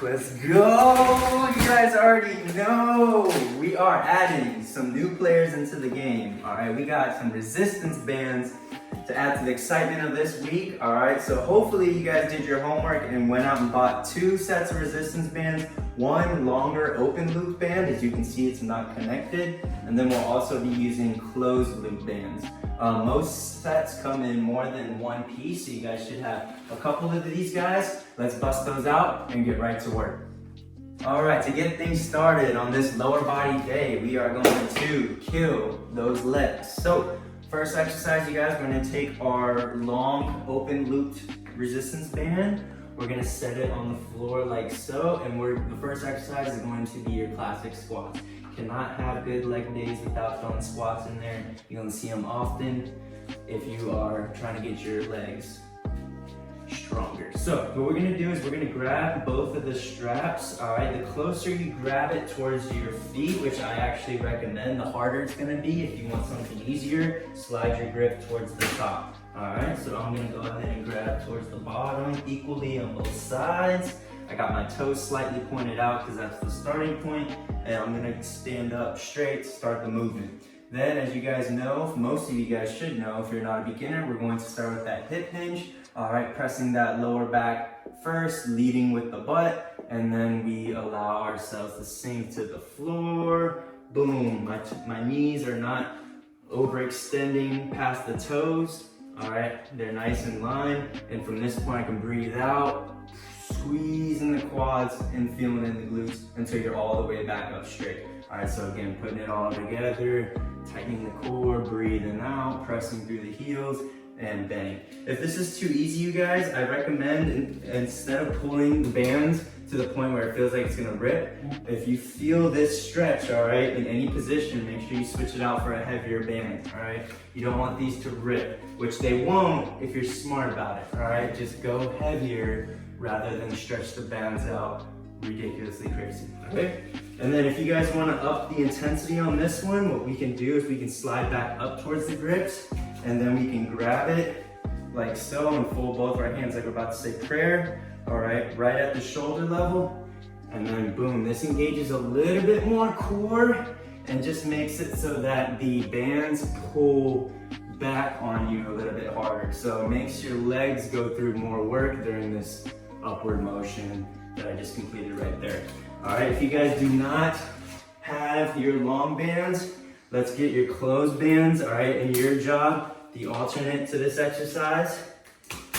Let's go! You guys already know we are adding some new players into the game. All right, we got some resistance bands to add to the excitement of this week. All right, so hopefully you guys did your homework and went out and bought 2 sets of resistance bands, 1 longer open loop band. As you can see, it's not connected. And then we'll also be using closed loop bands. Most sets come in more than 1 piece, so you guys should have a couple of these guys. Let's bust those out and get right to work. All right, to get things started on this lower body day, we are going to kill those legs. So first exercise, you guys, we're gonna take our long open looped resistance band. We're gonna set it on the floor like so, and the first exercise is going to be your classic squats. Cannot have good leg days without throwing squats in there. You're gonna see them often if you are trying to get your legs stronger. So what we're gonna do is we're gonna grab both of the straps. All right, the closer you grab it towards your feet, which I actually recommend, the harder it's gonna be. If you want something easier, slide your grip towards the top. All right, so I'm gonna go ahead and grab towards the bottom equally on both sides. I got my toes slightly pointed out because that's the starting point, and I'm gonna stand up straight to start the movement. Then, as you guys know, most of you guys should know, if you're not a beginner, we're going to start with that hip hinge. All right, pressing that lower back first, leading with the butt, and then we allow ourselves to sink to the floor. Boom, my knees are not overextending past the toes. All right, they're nice in line, and from this point I can breathe out, squeezing the quads and feeling in the glutes until you're all the way back up straight. All right, so again, putting it all together, tightening the core, breathing out, pressing through the heels, and bending. If this is too easy, you guys, I recommend instead of pulling the bands to the point where it feels like it's gonna rip, if you feel this stretch, all right, in any position, make sure you switch it out for a heavier band, all right? You don't want these to rip, which they won't if you're smart about it, all right? Just go heavier rather than stretch the bands out ridiculously crazy, okay? And then if you guys wanna up the intensity on this one, what we can do is we can slide back up towards the grips, and then we can grab it like so and fold both our hands like we're about to say prayer, all right, right at the shoulder level. And then boom, this engages a little bit more core and just makes it so that the bands pull back on you a little bit harder. So it makes your legs go through more work during this upward motion that I just completed right there. All right, if you guys do not have your long bands, let's get your closed bands, all right, and your job, the alternate to this exercise.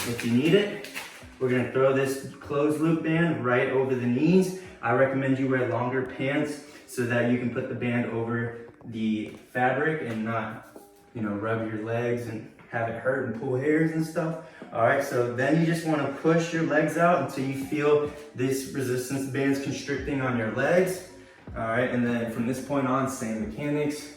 If you need it, we're gonna throw this closed loop band right over the knees. I recommend you wear longer pants so that you can put the band over the fabric and not, rub your legs and have it hurt and pull hairs and stuff. All right, so then you just wanna push your legs out until you feel this resistance bands constricting on your legs. All right, and then from this point on, same mechanics.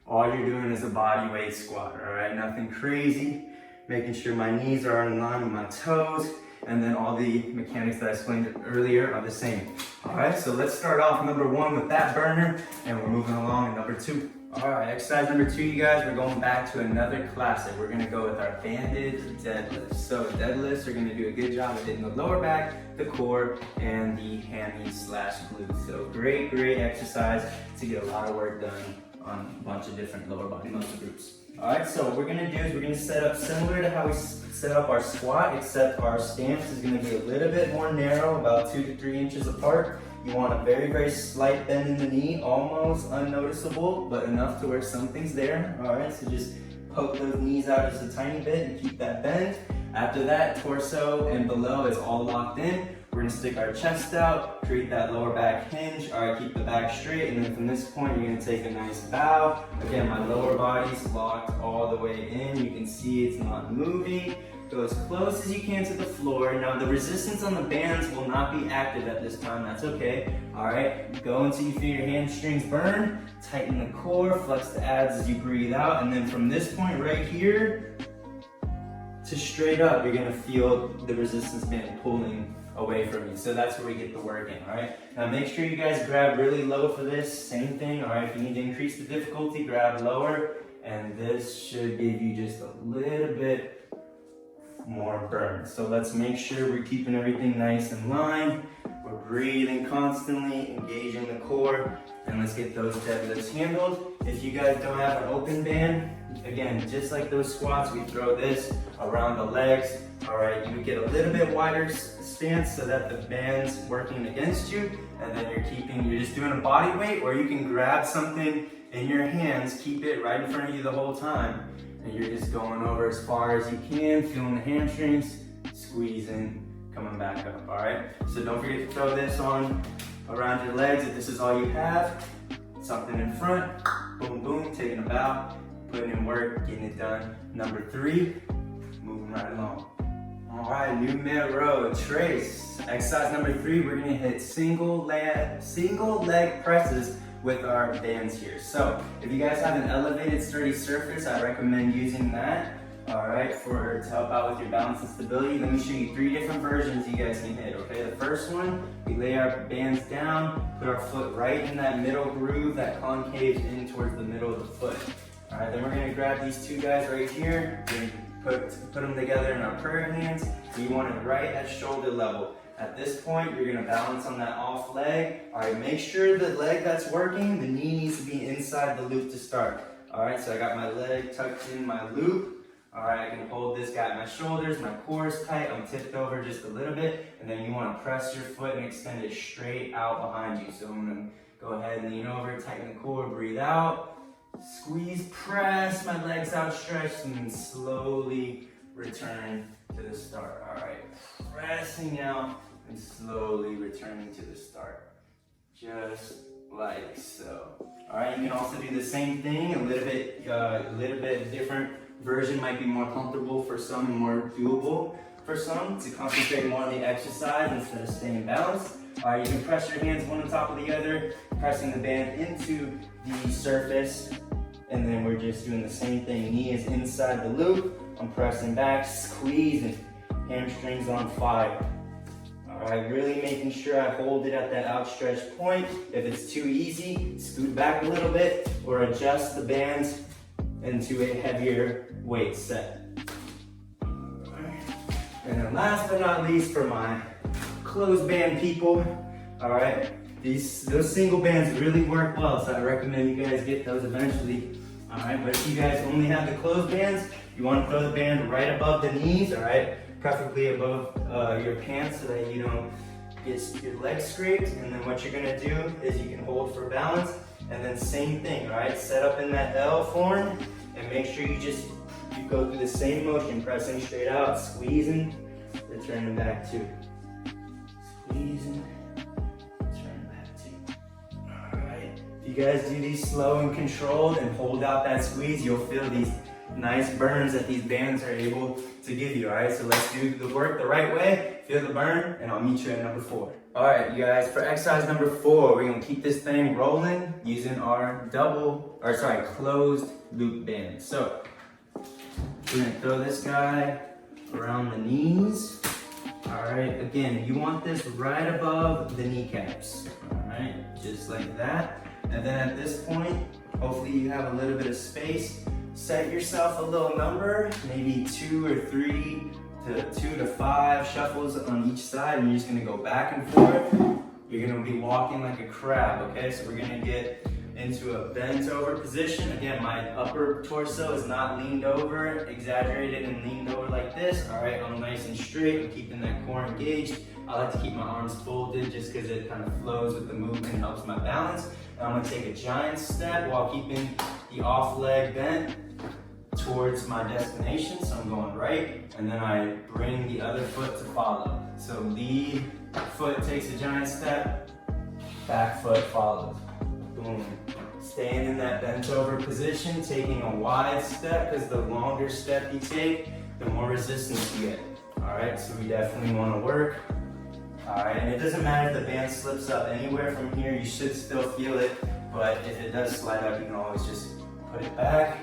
All you're doing is a body weight squat, all right? Nothing crazy. Making sure my knees are in line with my toes, and then all the mechanics that I explained earlier are the same. All right, so let's start off number 1 with that burner, and we're moving along to number 2. All right, exercise number 2, you guys, we're going back to another classic. We're gonna go with our banded deadlifts. So deadlifts are gonna do a good job of hitting the lower back, the core, and the hammies/glutes. So great exercise to get a lot of work done on a bunch of different lower body muscle groups. All right, so what we're gonna do is we're gonna set up similar to how we set up our squat, except our stance is gonna be a little bit more narrow, about 2 to 3 inches apart. You want a very slight bend in the knee, almost unnoticeable, but enough to where something's there. All right, so just poke those knees out just a tiny bit and keep that bend. After that, torso and below is all locked in. We're gonna stick our chest out, create that lower back hinge. All right, keep the back straight, and then from this point, you're gonna take a nice bow. Again, my lower body's locked all the way in. You can see it's not moving. Go as close as you can to the floor. Now, the resistance on the bands will not be active at this time. That's okay. All right, go until you feel your hamstrings burn. Tighten the core, flex the abs as you breathe out, and then from this point right here to straight up, you're gonna feel the resistance band pulling away from you. So that's where we get the work in, all right? Now make sure you guys grab really low for this. Same thing, all right? If you need to increase the difficulty, grab lower, and this should give you just a little bit more burn. So let's make sure we're keeping everything nice in line. We're breathing constantly, engaging the core, and let's get those deadlifts handled. If you guys don't have an open band, again, just like those squats, we throw this around the legs. All right, you get a little bit wider stance so that the band's working against you, and then you're just doing a body weight, or you can grab something in your hands, keep it right in front of you the whole time, and you're just going over as far as you can, feeling the hamstrings, squeezing, coming back up, all right? So don't forget to throw this on around your legs if this is all you have. Something in front, boom, boom, taking a bow, putting in work, getting it done. Number 3, moving right along. All right, new mid row, trace. Exercise number 3, we're gonna hit single leg presses with our bands here. So if you guys have an elevated sturdy surface, I recommend using that. All right, to help out with your balance and stability. Let me show you 3 different versions you guys can hit, okay? The first one, we lay our bands down, put our foot right in that middle groove that concaves in towards the middle of the foot. All right, then we're gonna grab these 2 guys right here, put them together in our prayer hands. We want it right at shoulder level. At this point, you're gonna balance on that off leg. All right, make sure the leg that's working, the knee needs to be inside the loop to start. All right, so I got my leg tucked in my loop. All right, I can hold this guy at my shoulders, my core is tight, I'm tipped over just a little bit, and then you wanna press your foot and extend it straight out behind you. So I'm gonna go ahead and lean over, tighten the core, breathe out, squeeze, press, my legs outstretched, and then slowly return to the start. All right, pressing out and slowly returning to the start. Just like so. All right, you can also do the same thing, a little bit different version might be more comfortable for some and more doable for some to concentrate more on the exercise instead of staying balanced. All right, you can press your hands one on top of the other, pressing the band into the surface, and then we're just doing the same thing. Knee is inside the loop, I'm pressing back, squeezing, hamstrings on fire. All right, really making sure I hold it at that outstretched point. If it's too easy, scoot back a little bit or adjust the bands into a heavier weight set. And then last but not least, for my closed band people, all right, those single bands really work well, so I recommend you guys get those eventually. All right, but if you guys only have the closed bands, you want to throw the band right above the knees, all right, preferably above your pants so that you don't get your legs scraped. And then what you're gonna do is you can hold for balance, and then same thing, all right, set up in that L form, and make sure you go through the same motion, pressing straight out, squeezing, returning back to. Squeezing, returning back to. All right, if you guys do these slow and controlled and hold out that squeeze, you'll feel these nice burns that these bands are able to give you, all right? So let's do the work the right way, feel the burn, and I'll meet you at number 4. All right, you guys, for exercise number 4, we're gonna keep this thing rolling using our closed loop band. So we're gonna throw this guy around the knees. All right, again, you want this right above the kneecaps, all right? Just like that. And then at this point, hopefully you have a little bit of space. Set yourself a little number, maybe 2 or 3 to 2 to 5 shuffles on each side, and you're just gonna go back and forth. You're gonna be walking like a crab, okay? So we're gonna get into a bent over position. Again, my upper torso is not leaned over, exaggerated and leaned over like this. All right, I'm nice and straight, I'm keeping that core engaged. I like to keep my arms folded just because it kind of flows with the movement and helps my balance. And I'm gonna take a giant step while keeping the off leg bent towards my destination. So I'm going right, and then I bring the other foot to follow. So lead foot takes a giant step, back foot follows. Boom. Staying in that bent over position, taking a wide step, because the longer step you take, the more resistance you get. All right, so we definitely want to work. All right, and it doesn't matter if the band slips up anywhere from here, you should still feel it, but if it does slide up, you can always just put it back,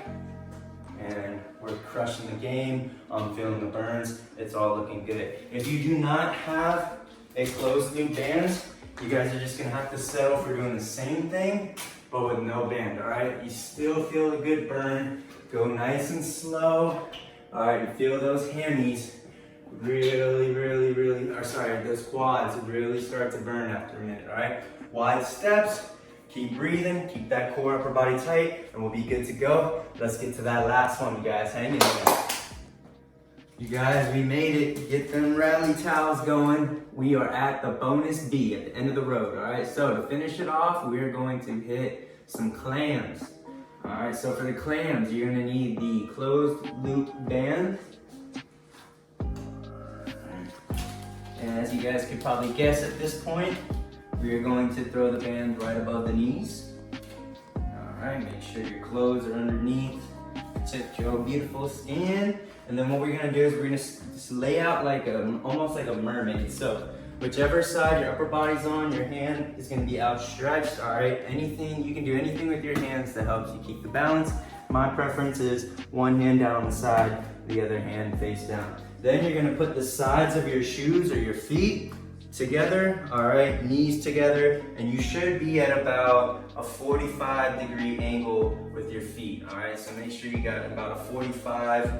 and we're crushing the game. I'm feeling the burns, it's all looking good. If you do not have a closed loop band, you guys are just gonna have to settle for doing the same thing, but with no band, all right? You still feel a good burn, go nice and slow. All right, you feel those hammies those quads really start to burn after a minute, all right? Wide steps, keep breathing, keep that core upper body tight, and we'll be good to go. Let's get to that last one, you guys. Hang in there. You guys, we made it. Get them rally towels going. We are at the bonus B at the end of the road, all right? So to finish it off, we're going to hit some clams. All right, so for the clams, you're gonna need the closed loop band. And as you guys could probably guess at this point, we're going to throw the band right above the knees. All right, make sure your clothes are underneath. Protect your beautiful skin. And then what we're gonna do is we're gonna just lay out like almost like a mermaid. So whichever side your upper body's on, your hand is gonna be outstretched, all right? You can do anything with your hands that helps you keep the balance. My preference is one hand down on the side, the other hand face down. Then you're gonna put the sides of your shoes or your feet together, all right, knees together, and you should be at about a 45-degree angle with your feet, all right? So make sure you got about a 45,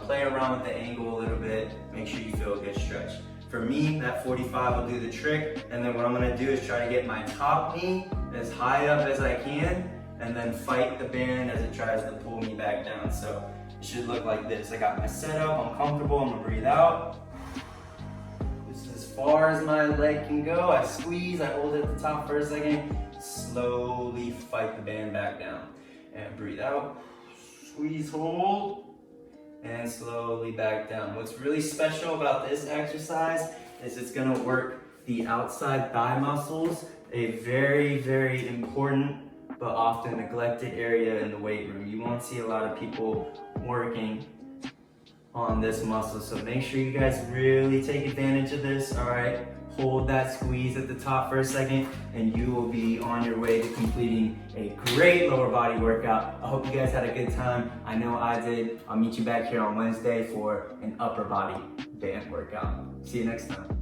play around with the angle a little bit, make sure you feel a good stretch. For me, that 45 will do the trick, and then what I'm gonna do is try to get my top knee as high up as I can, and then fight the band as it tries to pull me back down. So it should look like this. I got my setup, I'm comfortable, I'm gonna breathe out. This is as far as my leg can go. I squeeze, I hold it at the top for a second, slowly fight the band back down. And breathe out, squeeze, hold, and slowly back down. What's really special about this exercise is it's gonna work the outside thigh muscles, a very, very important but often neglected area in the weight room. You won't see a lot of people working on this muscle, so make sure you guys really take advantage of this, all right? Hold that squeeze at the top for a second, and you will be on your way to completing a great lower body workout. I hope you guys had a good time. I know I did. I'll meet you back here on Wednesday for an upper body band workout. See you next time.